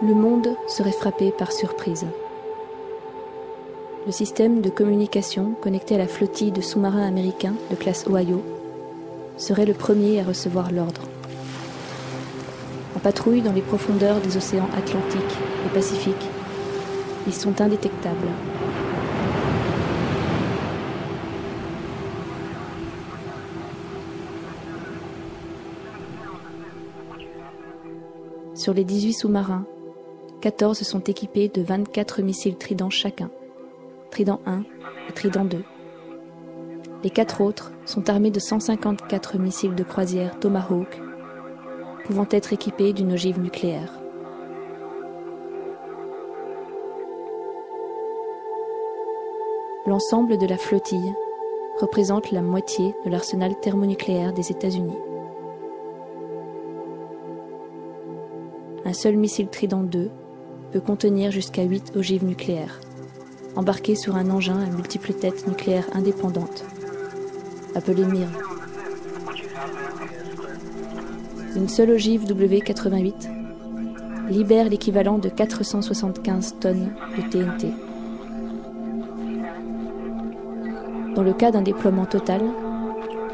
Le monde serait frappé par surprise. Le système de communication connecté à la flottille de sous-marins américains de classe Ohio serait le premier à recevoir l'ordre. En patrouille dans les profondeurs des océans Atlantique et Pacifique, ils sont indétectables. Sur les 18 sous-marins, 14 sont équipés de 24 missiles Trident chacun, Trident 1 et Trident 2. Les 4 autres sont armés de 154 missiles de croisière Tomahawk, pouvant être équipés d'une ogive nucléaire. L'ensemble de la flottille représente la moitié de l'arsenal thermonucléaire des États-Unis. Un seul missile Trident 2 peut contenir jusqu'à 8 ogives nucléaires, embarquées sur un engin à multiples têtes nucléaires indépendantes, appelé MIRV. Une seule ogive W88 libère l'équivalent de 475 tonnes de TNT. Dans le cas d'un déploiement total,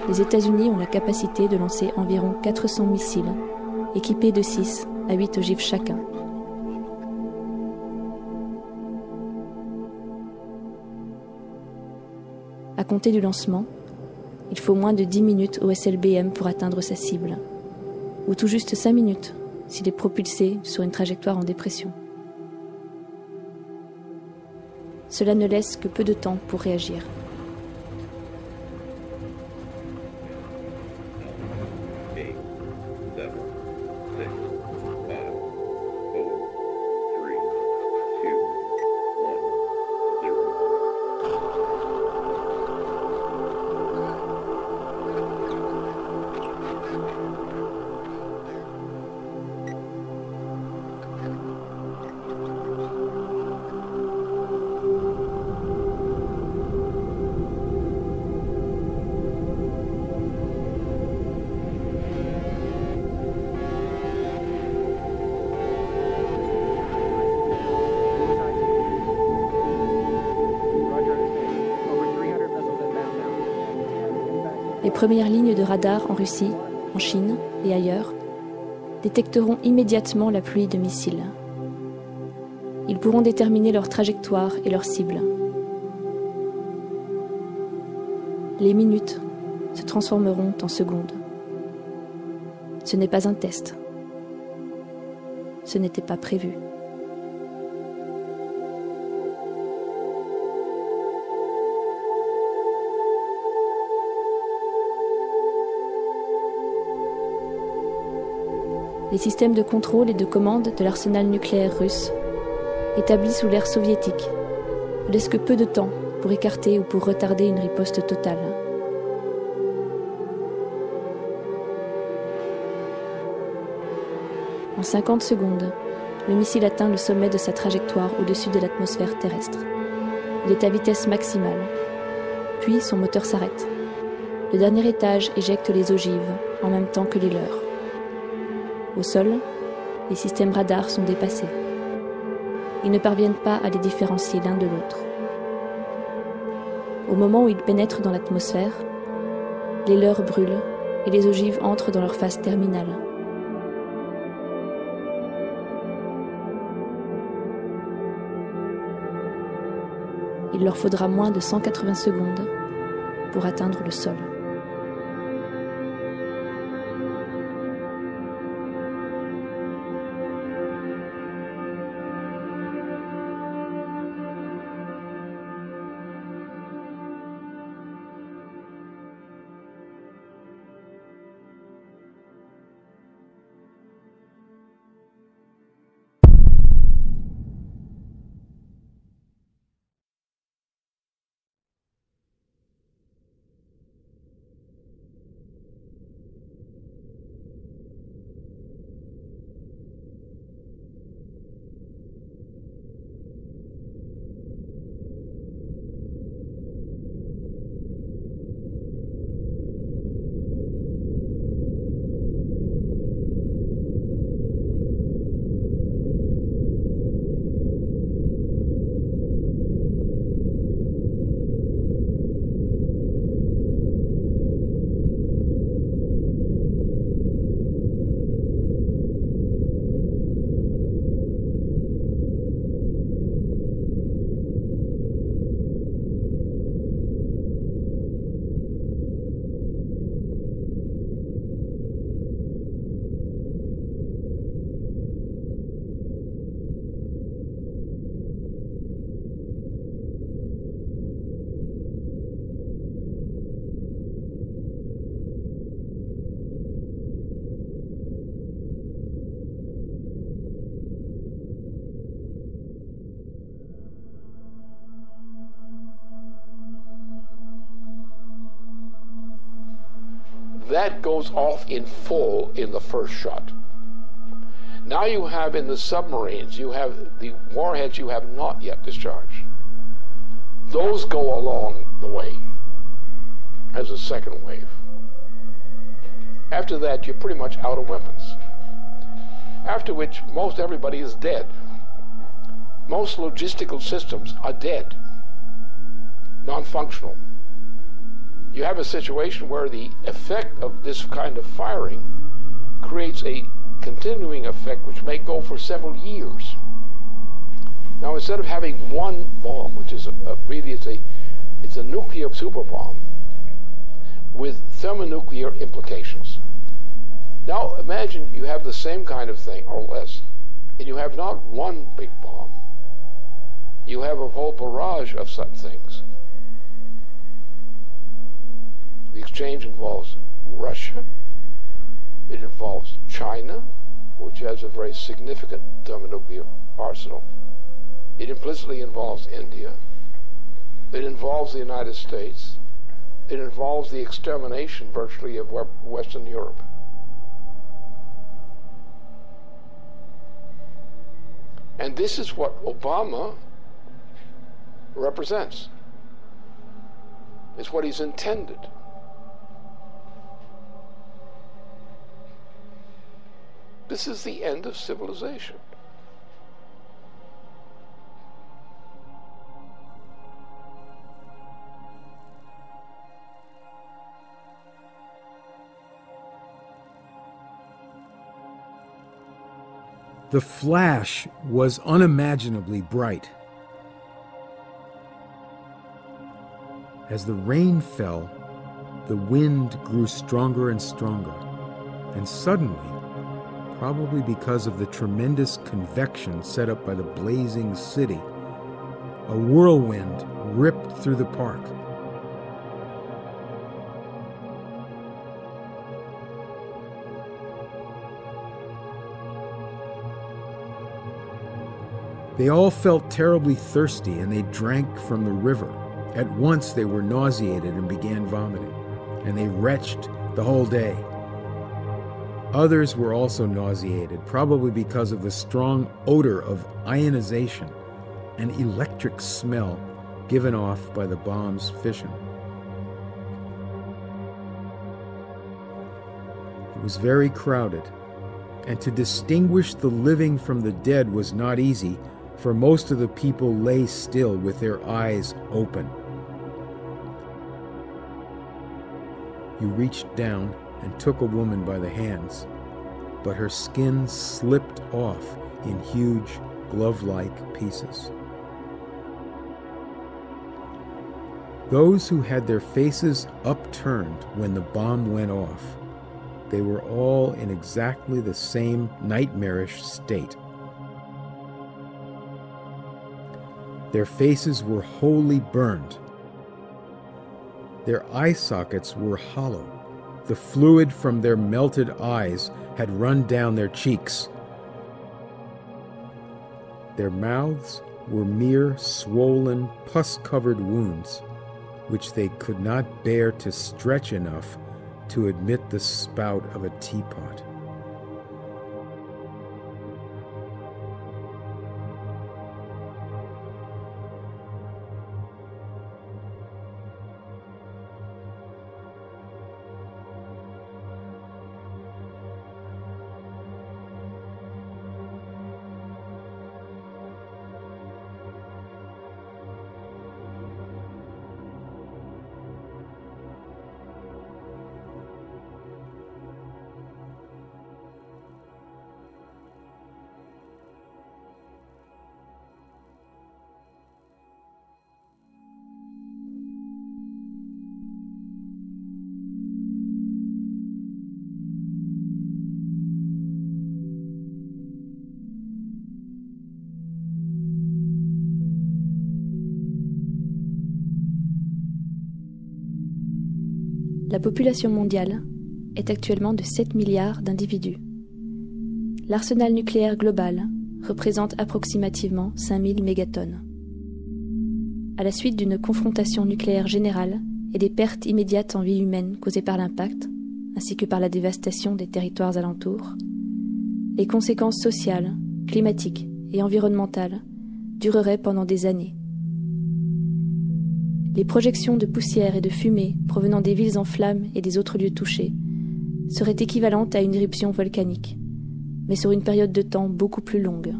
les États-Unis ont la capacité de lancer environ 400 missiles, équipés de 6 à 8 ogives chacun. À compter du lancement, il faut moins de 10 minutes au SLBM pour atteindre sa cible, ou tout juste 5 minutes s'il est propulsé sur une trajectoire en dépression. Cela ne laisse que peu de temps pour réagir. Les premières lignes de radar en Russie, en Chine et ailleurs détecteront immédiatement la pluie de missiles. Ils pourront déterminer leur trajectoire et leur cible. Les minutes se transformeront en secondes. Ce n'est pas un test. Ce n'était pas prévu. Les systèmes de contrôle et de commande de l'arsenal nucléaire russe, établis sous l'ère soviétique, ne laissent que peu de temps pour écarter ou pour retarder une riposte totale. En 50 secondes, le missile atteint le sommet de sa trajectoire au-dessus de l'atmosphère terrestre. Il est à vitesse maximale. Puis son moteur s'arrête. Le dernier étage éjecte les ogives en même temps que les leurs. Au sol, les systèmes radars sont dépassés. Ils ne parviennent pas à les différencier l'un de l'autre. Au moment où ils pénètrent dans l'atmosphère, les leurres brûlent et les ogives entrent dans leur phase terminale. Il leur faudra moins de 180 secondes pour atteindre le sol. that goes off in full in the first shot. Now you have in the submarines, you have the warheads you have not yet discharged. Those go along the way as a second wave. After that, you're pretty much out of weapons. After which, most everybody is dead. Most logistical systems are dead, non-functional. You have a situation where the effect of this kind of firing creates a continuing effect which may go for several years. Now, instead of having one bomb, which is it's a nuclear super bomb with thermonuclear implications. Now, imagine you have the same kind of thing, or less, and you have not one big bomb. You have a whole barrage of such things. The exchange involves Russia. It involves China, which has a very significant thermonuclear arsenal. It implicitly involves India. It involves the United States. It involves the extermination, virtually, of Western Europe. And this is what Obama represents. It's what he's intended. This is the end of civilization. The flash was unimaginably bright. As the rain fell, the wind grew stronger and stronger, and suddenly, probably because of the tremendous convection set up by the blazing city, a whirlwind ripped through the park. They all felt terribly thirsty, and they drank from the river. At once they were nauseated and began vomiting, and they retched the whole day. Others were also nauseated, probably because of the strong odor of ionization and electric smell given off by the bomb's fission. It was very crowded, and to distinguish the living from the dead was not easy, for most of the people lay still with their eyes open. You reached down and took a woman by the hands, but her skin slipped off in huge glove-like pieces. Those who had their faces upturned when the bomb went off, they were all in exactly the same nightmarish state. Their faces were wholly burned. Their eye sockets were hollow. The fluid from their melted eyes had run down their cheeks. Their mouths were mere swollen, pus-covered wounds, which they could not bear to stretch enough to admit the spout of a teapot. La population mondiale est actuellement de 7 milliards d'individus. L'arsenal nucléaire global représente approximativement 5000 mégatonnes. À la suite d'une confrontation nucléaire générale et des pertes immédiates en vie humaine causées par l'impact, ainsi que par la dévastation des territoires alentours, les conséquences sociales, climatiques et environnementales dureraient pendant des années. Les projections de poussière et de fumée provenant des villes en flammes et des autres lieux touchés seraient équivalentes à une éruption volcanique, mais sur une période de temps beaucoup plus longue.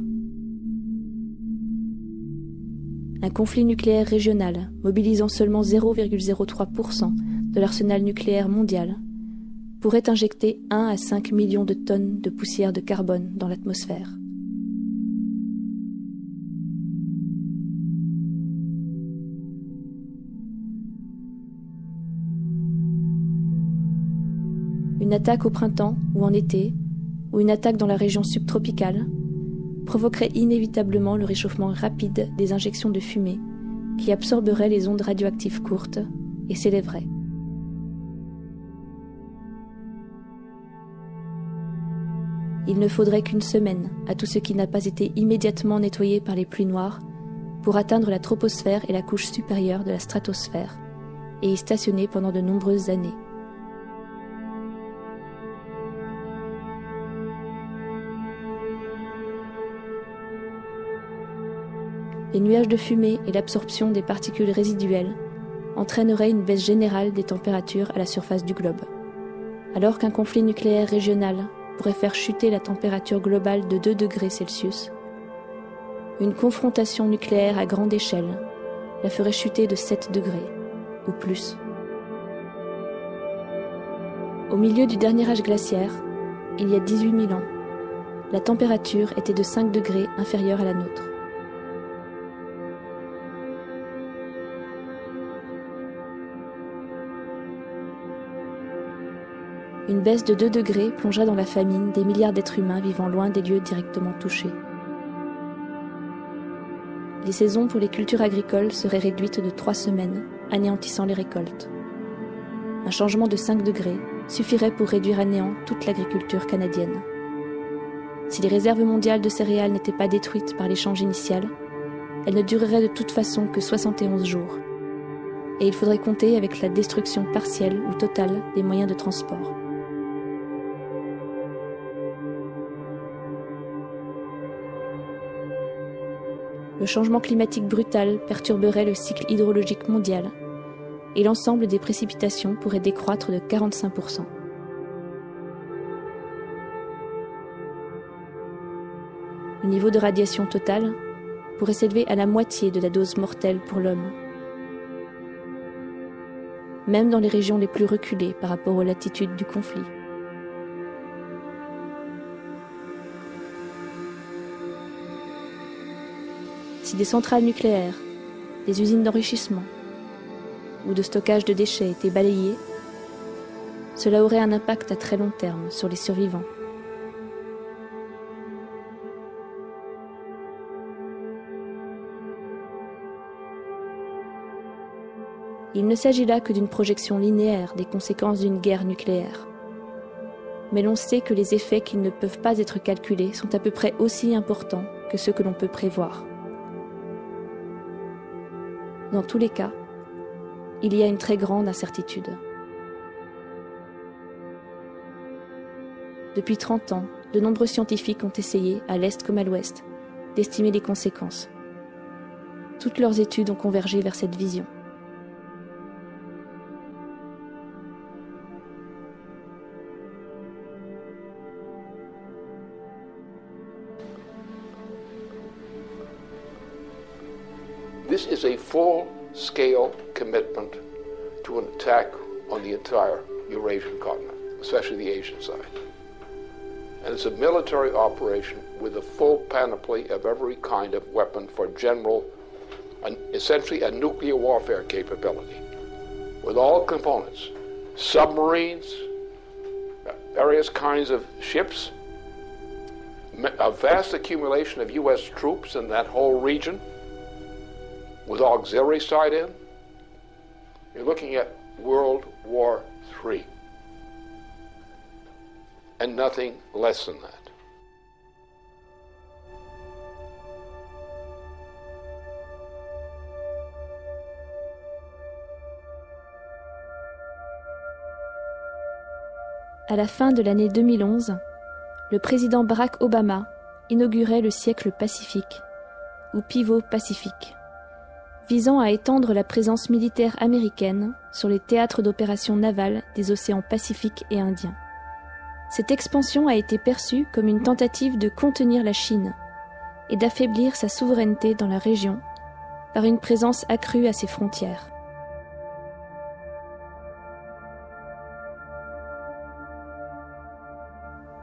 Un conflit nucléaire régional, mobilisant seulement 0,03% de l'arsenal nucléaire mondial, pourrait injecter 1 à 5 millions de tonnes de poussière de carbone dans l'atmosphère. Une attaque au printemps ou en été, ou une attaque dans la région subtropicale, provoquerait inévitablement le réchauffement rapide des injections de fumée qui absorberaient les ondes radioactives courtes et s'élèveraient. Il ne faudrait qu'une semaine à tout ce qui n'a pas été immédiatement nettoyé par les pluies noires pour atteindre la troposphère et la couche supérieure de la stratosphère et y stationner pendant de nombreuses années. Les nuages de fumée et l'absorption des particules résiduelles entraîneraient une baisse générale des températures à la surface du globe, alors qu'un conflit nucléaire régional pourrait faire chuter la température globale de 2 degrés Celsius. Une confrontation nucléaire à grande échelle la ferait chuter de 7 degrés, ou plus. Au milieu du dernier âge glaciaire, il y a 18 000 ans, la température était de 5 degrés inférieure à la nôtre. Une baisse de 2 degrés plongera dans la famine des milliards d'êtres humains vivant loin des lieux directement touchés. Les saisons pour les cultures agricoles seraient réduites de 3 semaines, anéantissant les récoltes. Un changement de 5 degrés suffirait pour réduire à néant toute l'agriculture canadienne. Si les réserves mondiales de céréales n'étaient pas détruites par l'échange initial, elles ne dureraient de toute façon que 71 jours. Et il faudrait compter avec la destruction partielle ou totale des moyens de transport. Le changement climatique brutal perturberait le cycle hydrologique mondial et l'ensemble des précipitations pourrait décroître de 45%. Le niveau de radiation totale pourrait s'élever à la moitié de la dose mortelle pour l'homme. Même dans les régions les plus reculées par rapport aux latitudes du conflit. Si des centrales nucléaires, des usines d'enrichissement ou de stockage de déchets étaient balayées, cela aurait un impact à très long terme sur les survivants. Il ne s'agit là que d'une projection linéaire des conséquences d'une guerre nucléaire. Mais l'on sait que les effets qui ne peuvent pas être calculés sont à peu près aussi importants que ceux que l'on peut prévoir. Dans tous les cas, il y a une très grande incertitude. Depuis 30 ans, de nombreux scientifiques ont essayé, à l'Est comme à l'Ouest, d'estimer les conséquences. Toutes leurs études ont convergé vers cette vision. This is a full-scale commitment to an attack on the entire Eurasian continent, especially the Asian side. And it's a military operation with a full panoply of every kind of weapon for general, essentially a nuclear warfare capability, with all components, submarines, various kinds of ships, a vast accumulation of U.S. troops in that whole region, with auxiliary side in. You're looking at World War III, and nothing less than that. à la fin de l'année 2011, le président Barack Obama inaugurait le siècle pacifique, ou pivot pacifique, visant à étendre la présence militaire américaine sur les théâtres d'opérations navales des océans Pacifique et Indien. Cette expansion a été perçue comme une tentative de contenir la Chine et d'affaiblir sa souveraineté dans la région par une présence accrue à ses frontières.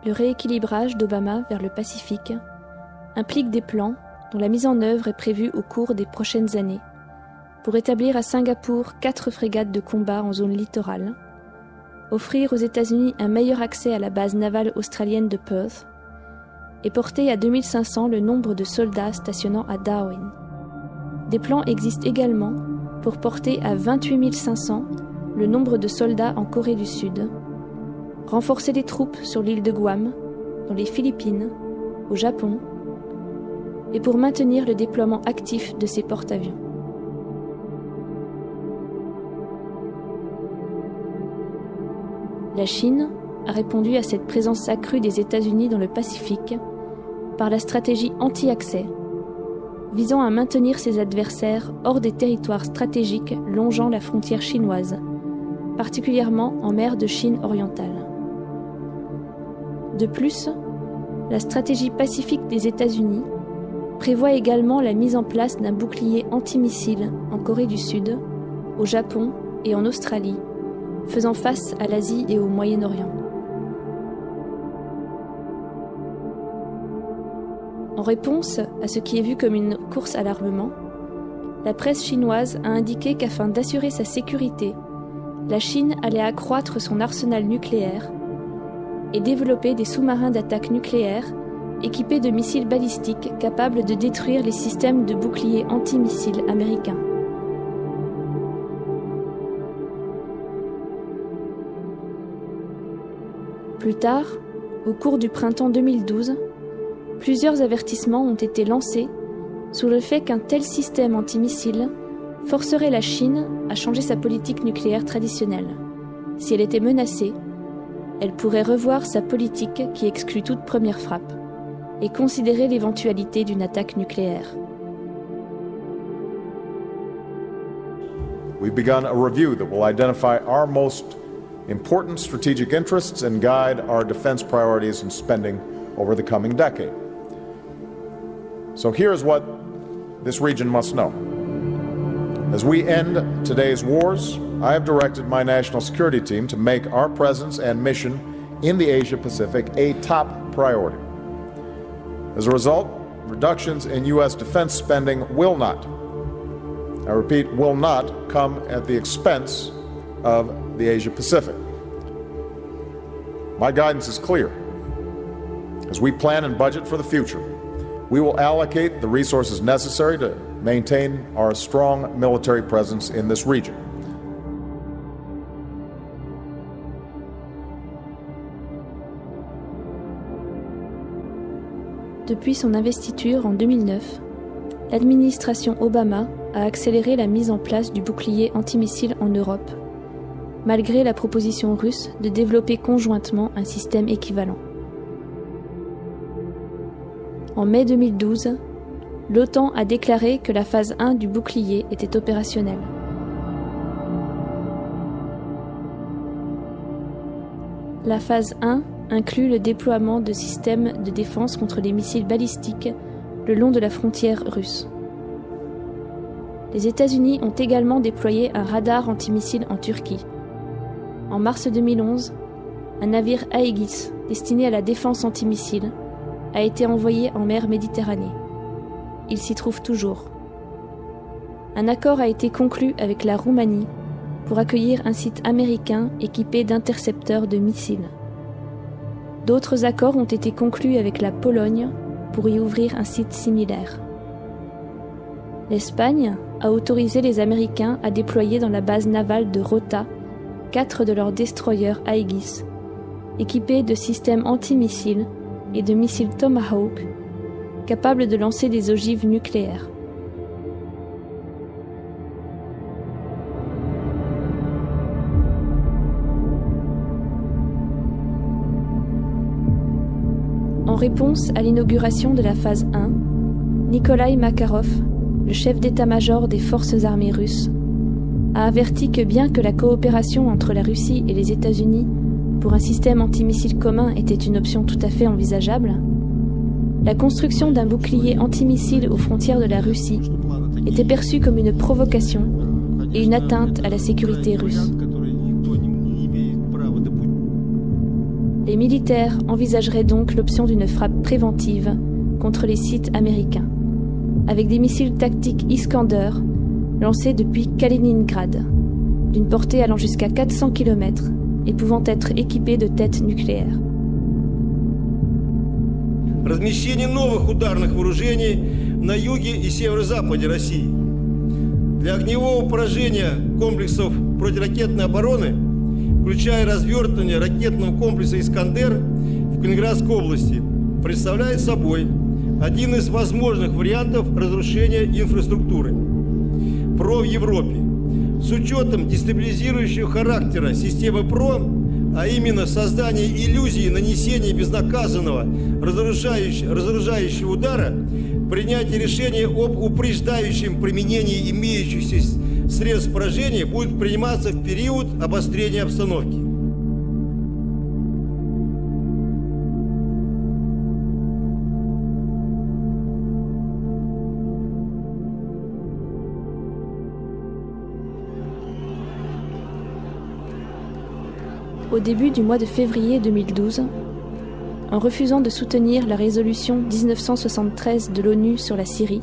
Le rééquilibrage d'Obama vers le Pacifique implique des plans dont la mise en œuvre est prévue au cours des prochaines années pour établir à Singapour 4 frégates de combat en zone littorale, offrir aux États-Unis un meilleur accès à la base navale australienne de Perth et porter à 2500 le nombre de soldats stationnant à Darwin. Des plans existent également pour porter à 28 500 le nombre de soldats en Corée du Sud, renforcer les troupes sur l'île de Guam, dans les Philippines, au Japon, et pour maintenir le déploiement actif de ces porte-avions. La Chine a répondu à cette présence accrue des États-Unis dans le Pacifique par la stratégie anti-accès, visant à maintenir ses adversaires hors des territoires stratégiques longeant la frontière chinoise, particulièrement en mer de Chine orientale. De plus, la stratégie pacifique des États-Unis prévoit également la mise en place d'un bouclier antimissile en Corée du Sud, au Japon et en Australie, faisant face à l'Asie et au Moyen-Orient. En réponse à ce qui est vu comme une course à l'armement, la presse chinoise a indiqué qu'afin d'assurer sa sécurité, la Chine allait accroître son arsenal nucléaire et développer des sous-marins d'attaque nucléaire équipés de missiles balistiques capables de détruire les systèmes de boucliers antimissiles américains. Plus tard, au cours du printemps 2012, plusieurs avertissements ont été lancés sur le fait qu'un tel système antimissile forcerait la Chine à changer sa politique nucléaire traditionnelle. Si elle était menacée, elle pourrait revoir sa politique qui exclut toute première frappe et considérer l'éventualité d'une attaque nucléaire. We've begun a review that will identify our most important strategic interests and guide our defense priorities and spending over the coming decade. So here's what this region must know. As we end today's wars, I have directed my national security team to make our presence and mission in the Asia-Pacific a top priority. As a result, reductions in U.S. defense spending will not, I repeat, will not come at the expense of the Asia-Pacific. My guidance is clear. As we plan and budget for the future, we will allocate the resources necessary to maintain our strong military presence in this region. Depuis son investiture en 2009, l'administration Obama a accéléré la mise en place du bouclier antimissile en Europe, malgré la proposition russe de développer conjointement un système équivalent. En mai 2012, l'OTAN a déclaré que la phase 1 du bouclier était opérationnelle. La phase 1 inclut le déploiement de systèmes de défense contre les missiles balistiques le long de la frontière russe. Les États-Unis ont également déployé un radar antimissile en Turquie. En mars 2011, un navire Aegis destiné à la défense antimissile a été envoyé en mer Méditerranée. Il s'y trouve toujours. Un accord a été conclu avec la Roumanie pour accueillir un site américain équipé d'intercepteurs de missiles. D'autres accords ont été conclus avec la Pologne pour y ouvrir un site similaire. L'Espagne a autorisé les Américains à déployer dans la base navale de Rota 4 de leurs destroyers Aegis, équipés de systèmes antimissiles et de missiles Tomahawk, capables de lancer des ogives nucléaires. En réponse à l'inauguration de la phase 1, Nikolai Makarov, le chef d'état-major des forces armées russes, a averti que bien que la coopération entre la Russie et les États-Unis pour un système antimissile commun était une option tout à fait envisageable, la construction d'un bouclier antimissile aux frontières de la Russie était perçue comme une provocation et une atteinte à la sécurité russe. Les militaires envisageraient donc l'option d'une frappe préventive contre les sites américains, avec des missiles tactiques Iskander lancés depuis Kaliningrad, d'une portée allant jusqu'à 400 km et pouvant être équipés de têtes nucléaires. Размещение новых ударных вооружений на юге и северо-западе России. Для огневого поражения комплексов противоракетной обороны, включая развертывание ракетного комплекса «Искандер» в Калининградской области, представляет собой один из возможных вариантов разрушения инфраструктуры ПРО в Европе. С учетом дестабилизирующего характера системы ПРО, а именно создание иллюзии нанесения безнаказанного разоружающего удара, принятие решения об упреждающем применении имеющихся средств поражения будет приниматься в период обострения обстановки. Au début du mois de février 2012, en refusant de soutenir la résolution 1973 de l'ONU sur la Syrie,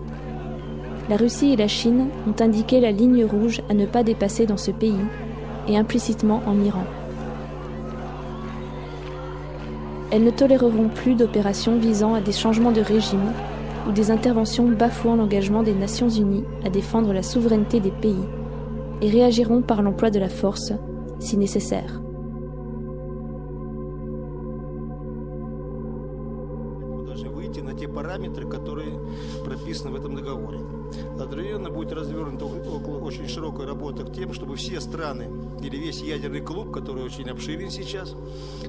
la Russie et la Chine ont indiqué la ligne rouge à ne pas dépasser dans ce pays et implicitement en Iran. Elles ne toléreront plus d'opérations visant à des changements de régime ou des interventions bafouant l'engagement des Nations Unies à défendre la souveraineté des pays et réagiront par l'emploi de la force si nécessaire. На те параметры, которые прописаны в этом договоре. Одновременно будет развернута очень широкая работа к тем, чтобы все страны или весь ядерный клуб, который очень обширен сейчас,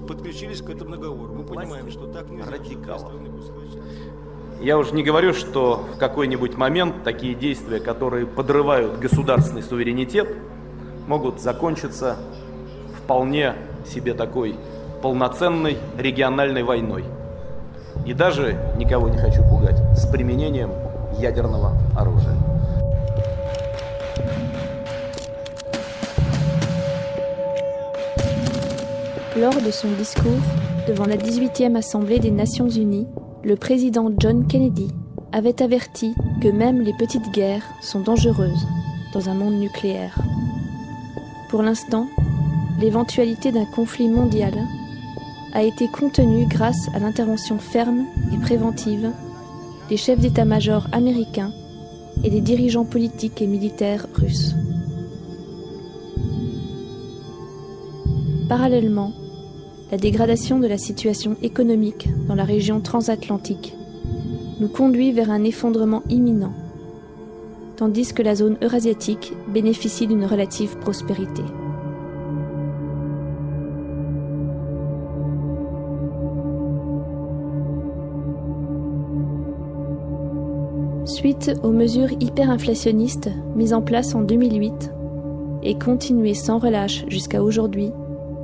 подключились к этому договору. Мы понимаем, что так нельзя. Я уже не говорю, что в какой-нибудь момент такие действия, которые подрывают государственный суверенитет, могут закончиться вполне себе такой полноценной региональной войной. И даже, никого не хочу пугать, с применением ядерного оружия. Lors de son discours devant la 18e Assemblée des Nations Unies, le président John Kennedy avait averti que même les petites guerres sont dangereuses dans un monde nucléaire. Pour l'instant, l'éventualité d'un conflit mondial a été contenue grâce à l'intervention ferme et préventive des chefs d'état-major américains et des dirigeants politiques et militaires russes. Parallèlement, la dégradation de la situation économique dans la région transatlantique nous conduit vers un effondrement imminent, tandis que la zone eurasiatique bénéficie d'une relative prospérité. Suite aux mesures hyperinflationnistes mises en place en 2008 et continuées sans relâche jusqu'à aujourd'hui,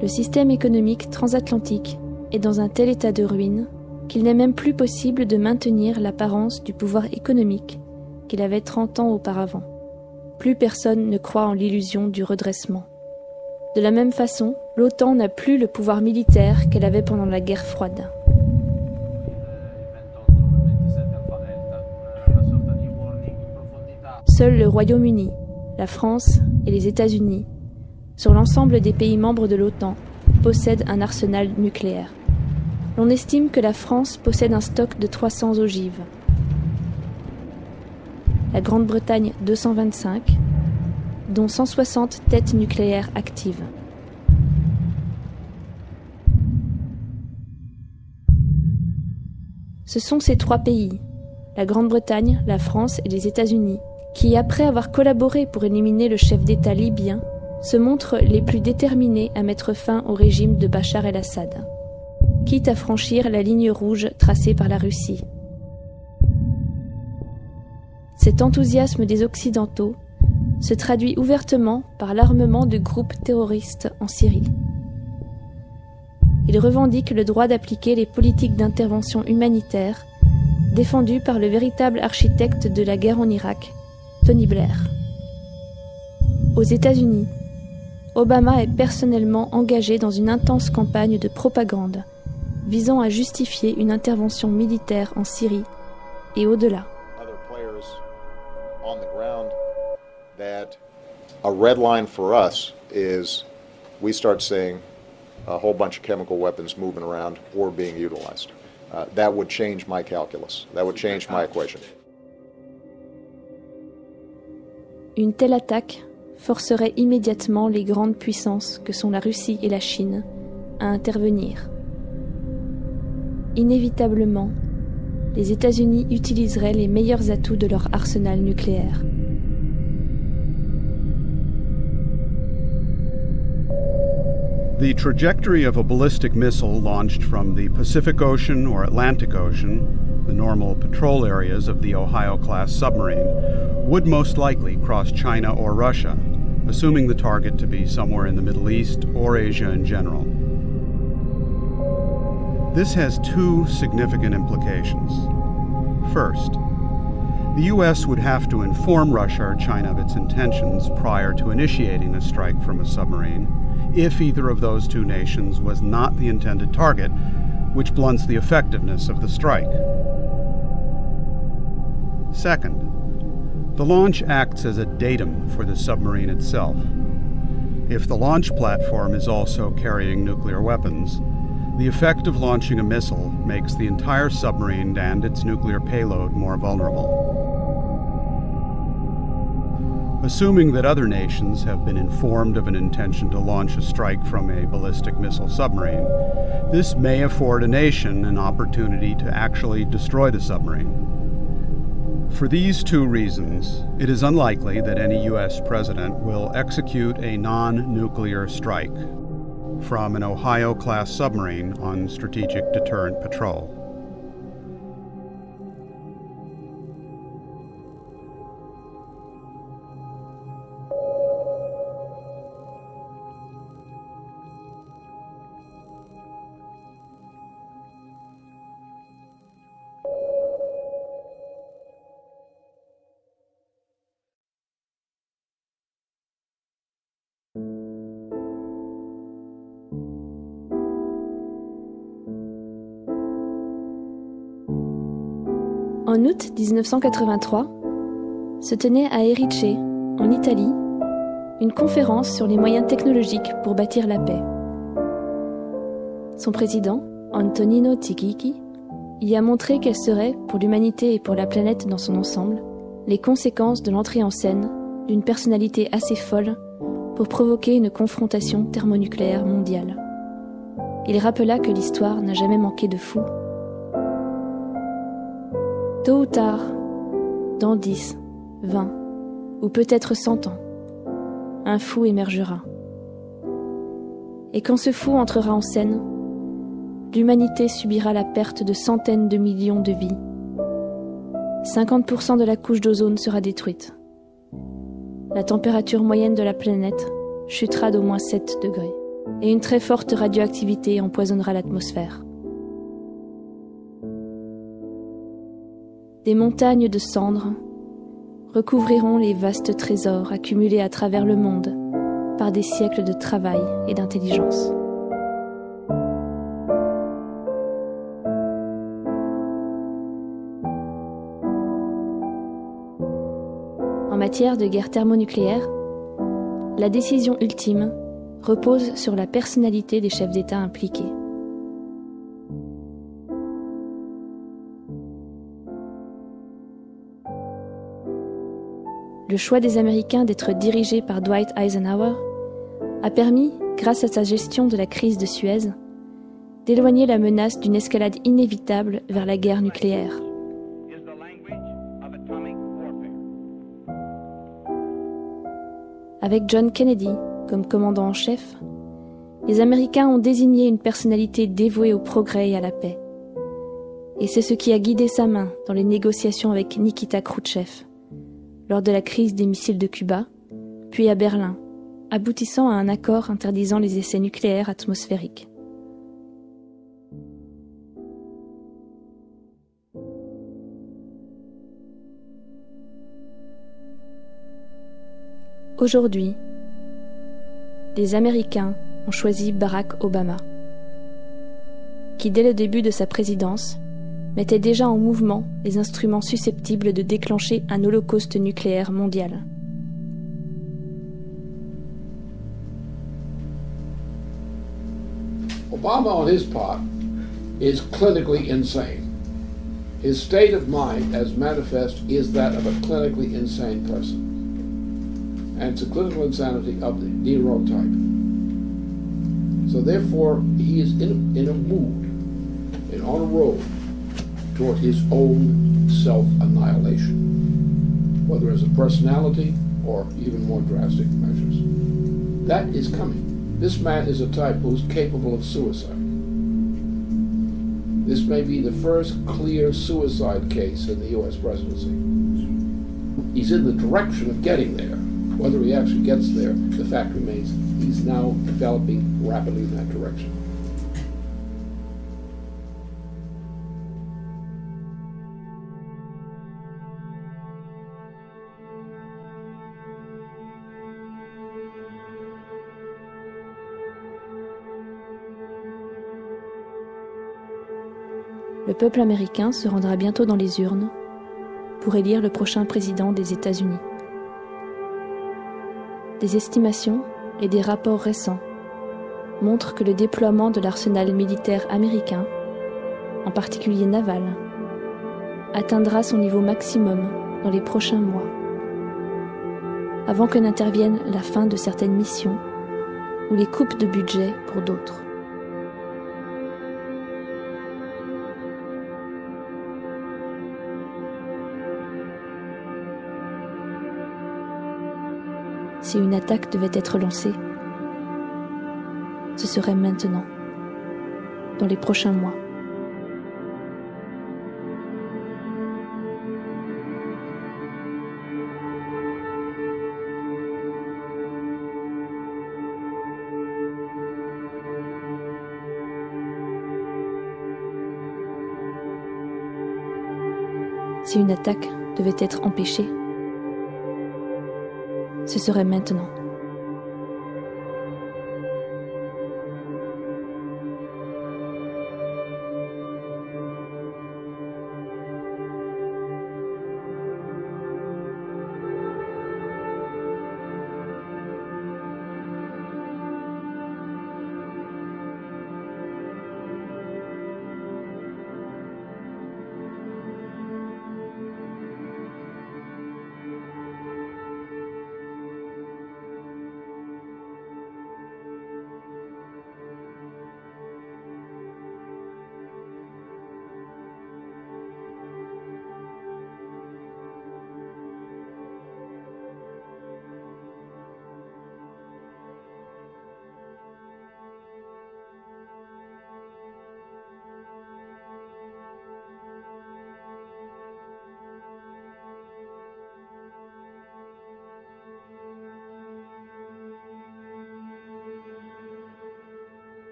le système économique transatlantique est dans un tel état de ruine qu'il n'est même plus possible de maintenir l'apparence du pouvoir économique qu'il avait 30 ans auparavant. Plus personne ne croit en l'illusion du redressement. De la même façon, l'OTAN n'a plus le pouvoir militaire qu'elle avait pendant la guerre froide. Seuls le Royaume-Uni, la France et les États-Unis, sur l'ensemble des pays membres de l'OTAN, possèdent un arsenal nucléaire. On estime que la France possède un stock de 300 ogives. La Grande-Bretagne 225, dont 160 têtes nucléaires actives. Ce sont ces trois pays, la Grande-Bretagne, la France et les États-Unis, qui, après avoir collaboré pour éliminer le chef d'État libyen, se montrent les plus déterminés à mettre fin au régime de Bachar el-Assad. quitte à franchir la ligne rouge tracée par la Russie. Cet enthousiasme des Occidentaux se traduit ouvertement par l'armement de groupes terroristes en Syrie. Ils revendiquent le droit d'appliquer les politiques d'intervention humanitaire défendues par le véritable architecte de la guerre en Irak, Tony Blair. Aux États-Unis, Obama est personnellement engagé dans une intense campagne de propagande visant à justifier une intervention militaire en Syrie et au-delà. A red line for us is we start seeing a whole bunch of chemical weapons moving around or being utilized. That would change my calculus. That would change my equation. Une telle attaque forcerait immédiatement les grandes puissances que sont la Russie et la Chine à intervenir. Inévitablement, les États-Unis utiliseraient les meilleurs atouts de leur arsenal nucléaire. The trajectory of a ballistic missile launched from the Pacific Ocean or Atlantic Ocean, the normal patrol areas of the Ohio-class submarine, would most likely cross China or Russia, assuming the target to be somewhere in the Middle East or Asia in general. This has two significant implications. First, the U.S. would have to inform Russia or China of its intentions prior to initiating a strike from a submarine, if either of those two nations was not the intended target, which blunts the effectiveness of the strike. Second, the launch acts as a datum for the submarine itself. If the launch platform is also carrying nuclear weapons, the effect of launching a missile makes the entire submarine and its nuclear payload more vulnerable. Assuming that other nations have been informed of an intention to launch a strike from a ballistic missile submarine, this may afford a nation an opportunity to actually destroy the submarine. For these two reasons, it is unlikely that any U.S. president will execute a non-nuclear strike from an Ohio-class submarine on strategic deterrent patrol. En août 1983, se tenait à Erice, en Italie, une conférence sur les moyens technologiques pour bâtir la paix. Son président, Antonino Tchiki, y a montré quelles seraient, pour l'humanité et pour la planète dans son ensemble, les conséquences de l'entrée en scène d'une personnalité assez folle pour provoquer une confrontation thermonucléaire mondiale. Il rappela que l'histoire n'a jamais manqué de fous. Tôt ou tard, dans 10, 20 ou peut-être 100 ans, un fou émergera. Et quand ce fou entrera en scène, l'humanité subira la perte de centaines de millions de vies. 50% de la couche d'ozone sera détruite. La température moyenne de la planète chutera d'au moins 7 degrés. Et une très forte radioactivité empoisonnera l'atmosphère. Des montagnes de cendres recouvriront les vastes trésors accumulés à travers le monde par des siècles de travail et d'intelligence. En matière de guerre thermonucléaire, la décision ultime repose sur la personnalité des chefs d'État impliqués. Le choix des Américains d'être dirigés par Dwight Eisenhower a permis, grâce à sa gestion de la crise de Suez, d'éloigner la menace d'une escalade inévitable vers la guerre nucléaire. Avec John Kennedy comme commandant en chef, les Américains ont désigné une personnalité dévouée au progrès et à la paix. Et c'est ce qui a guidé sa main dans les négociations avec Nikita Khrouchtchev, lors de la crise des missiles de Cuba, puis à Berlin, aboutissant à un accord interdisant les essais nucléaires atmosphériques. Aujourd'hui, les Américains ont choisi Barack Obama, qui dès le début de sa présidence mettait déjà en mouvement les instruments susceptibles de déclencher un holocauste nucléaire mondial. Obama, on his part, is clinically insane. His state of mind, as manifest, is that of a clinically insane person. And it's a clinical insanity of the Nero type. So therefore, he is in a mood and on a road toward his own self-annihilation, whether as a personality or even more drastic measures. That is coming. This man is a type who's capable of suicide. This may be the first clear suicide case in the U.S. presidency. He's in the direction of getting there. Whether he actually gets there, the fact remains he's now developing rapidly in that direction. Le peuple américain se rendra bientôt dans les urnes pour élire le prochain président des États-Unis. Des estimations et des rapports récents montrent que le déploiement de l'arsenal militaire américain, en particulier naval, atteindra son niveau maximum dans les prochains mois, avant que n'intervienne la fin de certaines missions ou les coupes de budget pour d'autres. Si une attaque devait être lancée, ce serait maintenant, dans les prochains mois. Si une attaque devait être empêchée, ce serait maintenant.